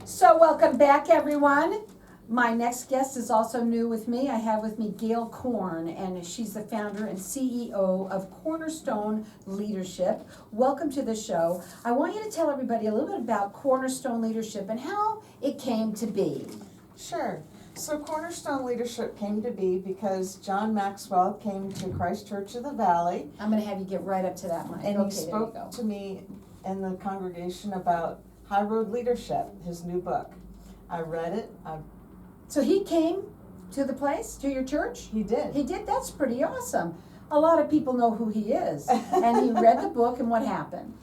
So welcome back, everyone. My next guest is also new with me. I have with me Gayle Korn, and she's the founder and CEO of Cornerstone Leadership. Welcome to the show. I want you to tell everybody a little bit about Cornerstone Leadership and how it came to be. Sure. So Cornerstone Leadership came to be because John Maxwell came to Christ Church of the Valley. I'm going to have you get right up to that mic. And okay, he spoke to me in the congregation about High Road Leadership, his new book. I read it. So he came to the place, to your church? He did. He did? That's pretty awesome. A lot of people know who he is. And he read the book, and what happened?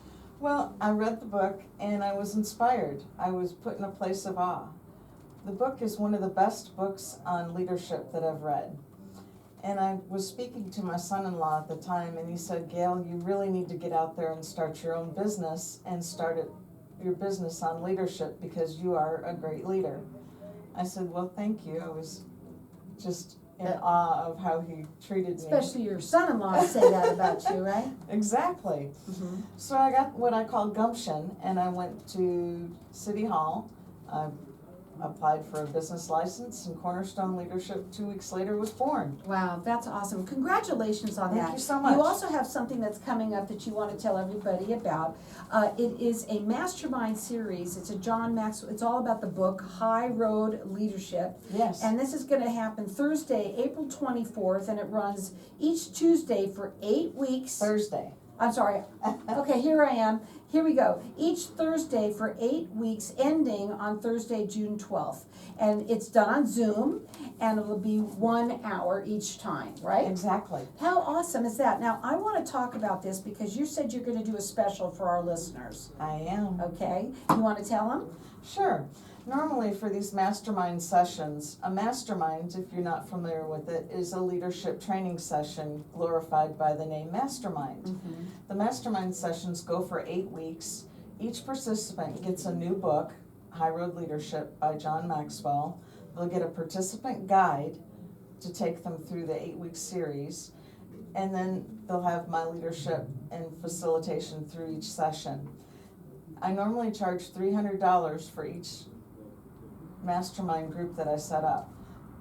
Well, I read the book and I was inspired. I was put in a place of awe. The book is one of the best books on leadership that I've read. And I was speaking to my son-in-law at the time, and he said, Gayle, you really need to get out there and start your own business and start your business on leadership because you are a great leader. I said, well, thank you. I was just in awe of how he treated me. Especially your son-in-law say that about you, right? Exactly. Mm-hmm. So I got what I call gumption, and I went to City Hall. I applied for a business license, and Cornerstone Leadership 2 weeks later was born. Wow, that's awesome. Congratulations on that. Thank you so much. You also have something that's coming up that you want to tell everybody about. It is a Mastermind Series. It's a John Maxwell. It's all about the book High Road Leadership. Yes. And this is going to happen Thursday, April 24th, and it runs each Tuesday for 8 weeks. Thursday. I'm sorry. Okay, here I am. Here we go. Each Thursday for 8 weeks, ending on Thursday, June 12th. And it's done on Zoom, and it'll be 1 hour each time, right? Exactly. How awesome is that? Now, I want to talk about this because you said you're going to do a special for our listeners. I am. Okay? You want to tell them? Sure. Normally for these mastermind sessions, a mastermind, if you're not familiar with it, is a leadership training session glorified by the name Mastermind. Mm-hmm. The mastermind sessions go for 8 weeks. Each participant gets a new book, High Road Leadership by John Maxwell. They'll get a participant guide to take them through the 8-week series. And then they'll have my leadership and facilitation through each session. I normally charge $300 for each mastermind group that I set up.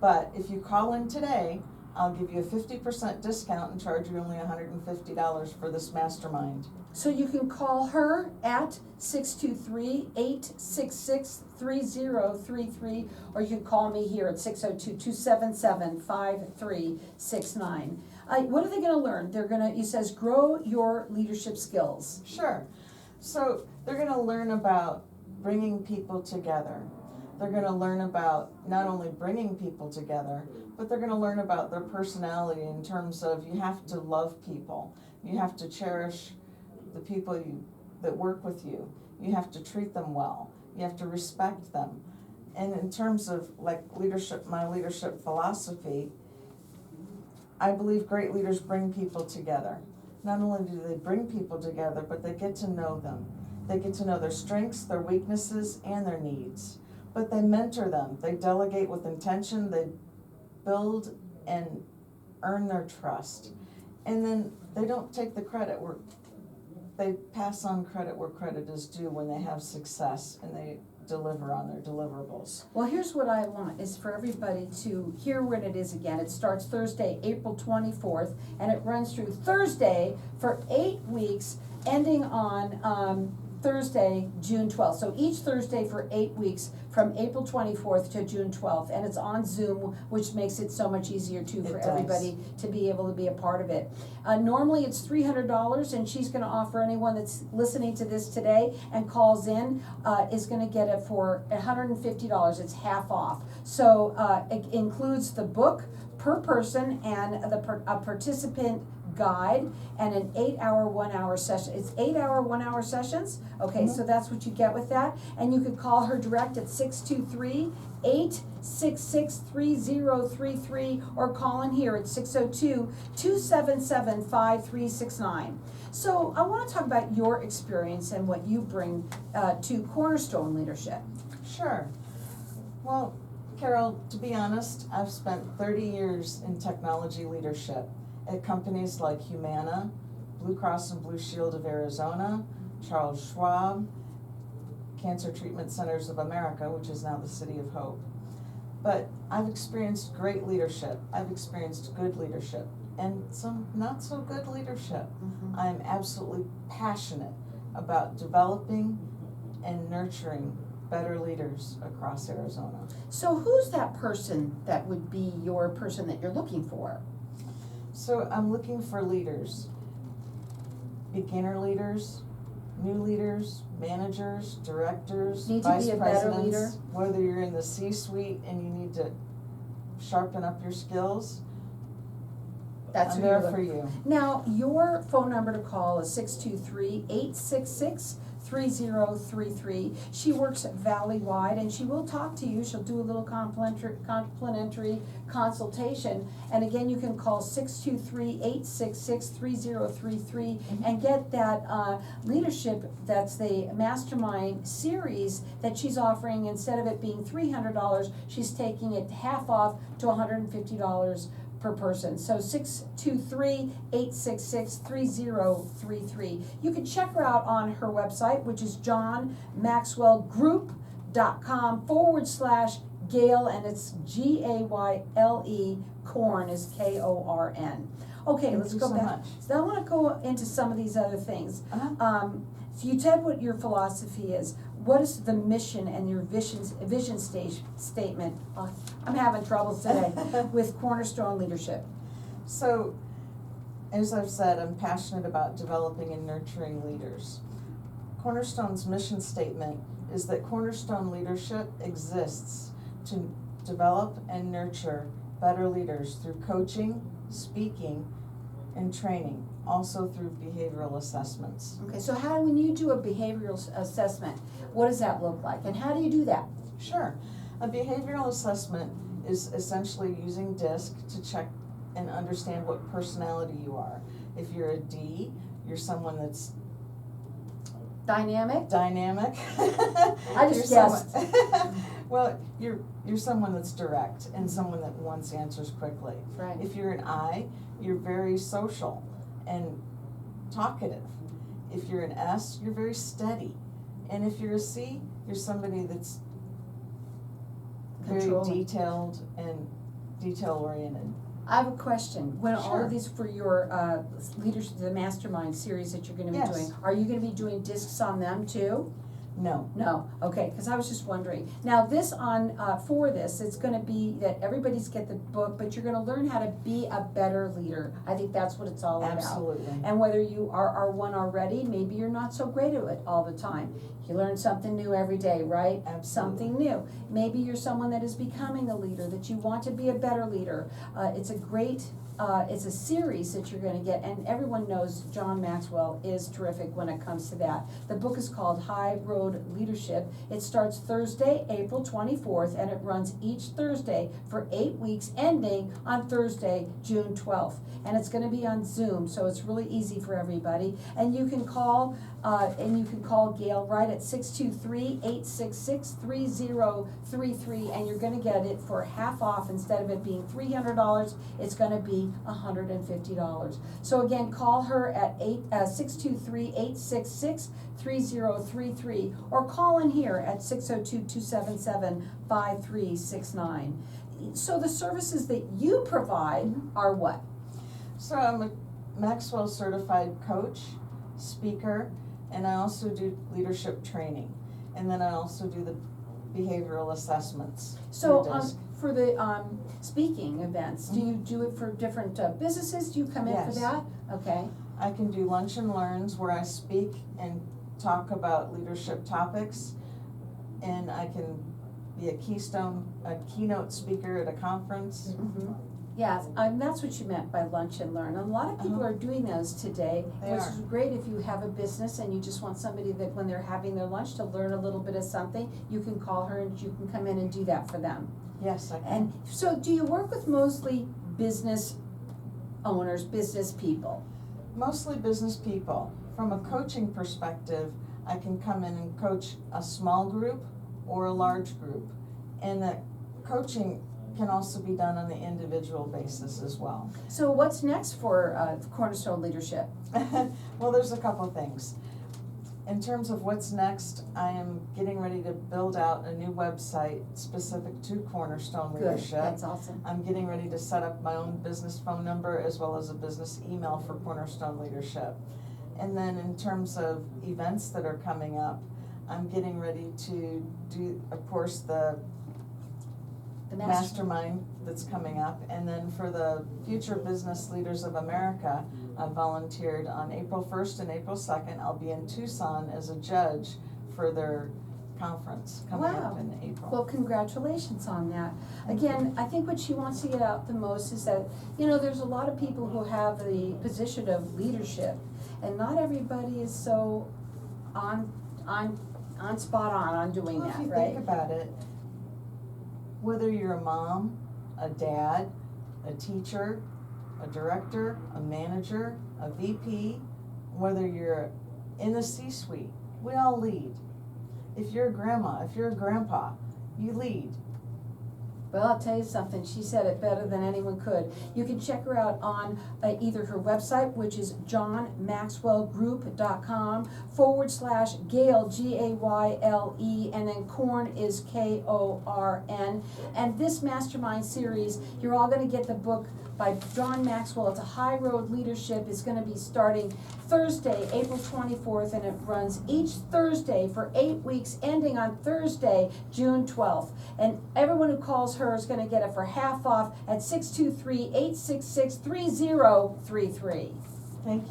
But if you call in today, I'll give you a 50% discount and charge you only $150 for this mastermind. So you can call her at 623-866-3033, or you can call me here at 602-277-5369. What are they going to learn? It says grow your leadership skills. Sure. So they're going to learn about bringing people together. They're going to learn about not only bringing people together, but they're going to learn about their personality in terms of you have to love people. You have to cherish the people that work with you. You have to treat them well. You have to respect them. And in terms of like leadership, my leadership philosophy, I believe great leaders bring people together. Not only do they bring people together, but they get to know them. They get to know their strengths, their weaknesses, and their needs. But they mentor them. They delegate with intention. They build and earn their trust. And then they don't take the credit. They pass on credit where credit is due when they have success and they deliver on their deliverables. Well, here's what I want is for everybody to hear when it is again. It starts Thursday, April 24th, and it runs through Thursday for 8 weeks, ending on Thursday, June 12th. So each Thursday for 8 weeks from April 24th to June 12th. And it's on Zoom, which makes it so much easier too for everybody to be able to be a part of it. Normally it's $300, and she's going to offer anyone that's listening to this today and calls in is going to get it for $150. It's half off. So it includes the book per person and a participant guide and an 8-hour, 1-hour session. It's 8-hour, 1-hour sessions. Okay, Mm-hmm. so that's what you get with that. And you could call her direct at 623-866-3033 or call in here at 602-277-5369. So I want to talk about your experience and what you bring to Cornerstone Leadership. Sure. Well, Carol, to be honest, I've spent 30 years in technology leadership at companies like Humana, Blue Cross and Blue Shield of Arizona, Charles Schwab, Cancer Treatment Centers of America, which is now the City of Hope. But I've experienced great leadership, I've experienced good leadership, and some not so good leadership. Mhm. I'm absolutely passionate about developing and nurturing better leaders across Arizona. So who's that person that would be your person that you're looking for? So I'm looking for leaders, beginner leaders, new leaders, managers, directors, Need to vice be a better presidents. leader? Whether you're in the C-suite and you need to sharpen up your skills, That's I'm who you're there for looking you. Now, your phone number to call is 623-866-3033. She works valley-wide, and she will talk to you. She'll do a little complimentary consultation. And again, you can call 623-866-3033 and get that leadership, that's the Mastermind Series that she's offering. Instead of it being $300, she's taking it half off to $150 per person. So 623-866-3033. You can check her out on her website, which is johnmaxwellgroup.com/Gayle, and it's Gayle. Korn is Korn. Okay, Thank let's you go so back. much. So I want to go into some of these other things. So you said what your philosophy is. What is the mission and your vision statement? I'm having trouble today with Cornerstone leadership. So, as I've said, I'm passionate about developing and nurturing leaders. Cornerstone's mission statement is that Cornerstone leadership exists to develop and nurture better leaders through coaching, speaking, and training, also through behavioral assessments. Okay, so when you do a behavioral assessment, what does that look like, and how do you do that? Sure. A behavioral assessment is essentially using DISC to check and understand what personality you are. If you're a D, you're someone that's Dynamic? dynamic. I just You're guessed. Well, you're someone that's direct and someone that wants answers quickly. Right. If you're an I, you're very social and talkative. If you're an S, you're very steady. And if you're a C, you're somebody that's very Controlling. detailed and detail-oriented. I have a question. When all Sure. of these for your leadership, the Mastermind Series that you're gonna be Yes. doing, are you gonna be doing discs on them too? No. No, okay, because I was just wondering. Now, this for this, it's gonna be that everybody's get the book, but you're gonna learn how to be a better leader. I think that's what it's all about. Absolutely. And whether you are one already, maybe you're not so great at it all the time. You learn something new every day, right? Absolutely. Something new. Maybe you're someone that is becoming a leader, that you want to be a better leader. It's a great, it's a series that you're gonna get, and everyone knows John Maxwell is terrific when it comes to that. The book is called High Road Leadership. It starts Thursday, April 24th, and it runs each Thursday for 8 weeks, ending on Thursday, June 12th. And it's gonna be on Zoom, so it's really easy for everybody. And you can call Gayle right at 623-866-3033, and you're gonna get it for half off. Instead of it being $300, it's gonna be $150. So again, call her at 623-866-3033, or call in here at 602-277-5369. So the services that you provide are what? So I'm a Maxwell certified coach, speaker, and I also do leadership training. And then I also do the behavioral assessments. So through DISC. for the speaking events, do you do it for different businesses? Do you come in for Yes. that? Okay. I can do lunch and learns where I speak and talk about leadership topics. And I can be a keynote speaker at a conference. Mm-hmm. Yeah, that's what you meant by lunch and learn. A lot of people are doing those today, They which are. is great if you have a business and you just want somebody that when they're having their lunch to learn a little bit of something, you can call her and you can come in and do that for them. Yes, I can. And so do you work with mostly business owners, business people? Mostly business people. From a coaching perspective, I can come in and coach a small group or a large group. And the coaching can also be done on an individual basis as well. So what's next for Cornerstone Leadership? Well, there's a couple things. in terms of what's next, I am getting ready to build out a new website specific to Cornerstone Good, Leadership. that's awesome. I'm getting ready to set up my own business phone number as well as a business email for Cornerstone Leadership. And then in terms of events that are coming up, I'm getting ready to do, of course, the Mastermind that's coming up. And then for the Future Business Leaders of America, I volunteered on April 1st and April 2nd. I'll be in Tucson as a judge for their conference coming up Wow. in April. Well, congratulations on that. Thank Again, I think what she wants to get out the most is that, you know, there's a lot of people who have the position of leadership, and not everybody is so spot on doing Well, that, if you right? think about it, whether you're a mom, a dad, a teacher, a director, a manager, a VP, whether you're in the C-suite, we all lead. If you're a grandma, if you're a grandpa, you lead. Well, I'll tell you something, she said it better than anyone could. You can check her out on either her website, which is johnmaxwellgroup.com/Gayle, Gayle, and then Korn is Korn. And this Mastermind Series, you're all gonna get the book by John Maxwell. It's a High Road Leadership. It's gonna be starting Thursday, April 24th, and it runs each Thursday for 8 weeks, ending on Thursday, June 12th. And everyone who calls her is gonna get it for half off at 623-866-3033. Thank you.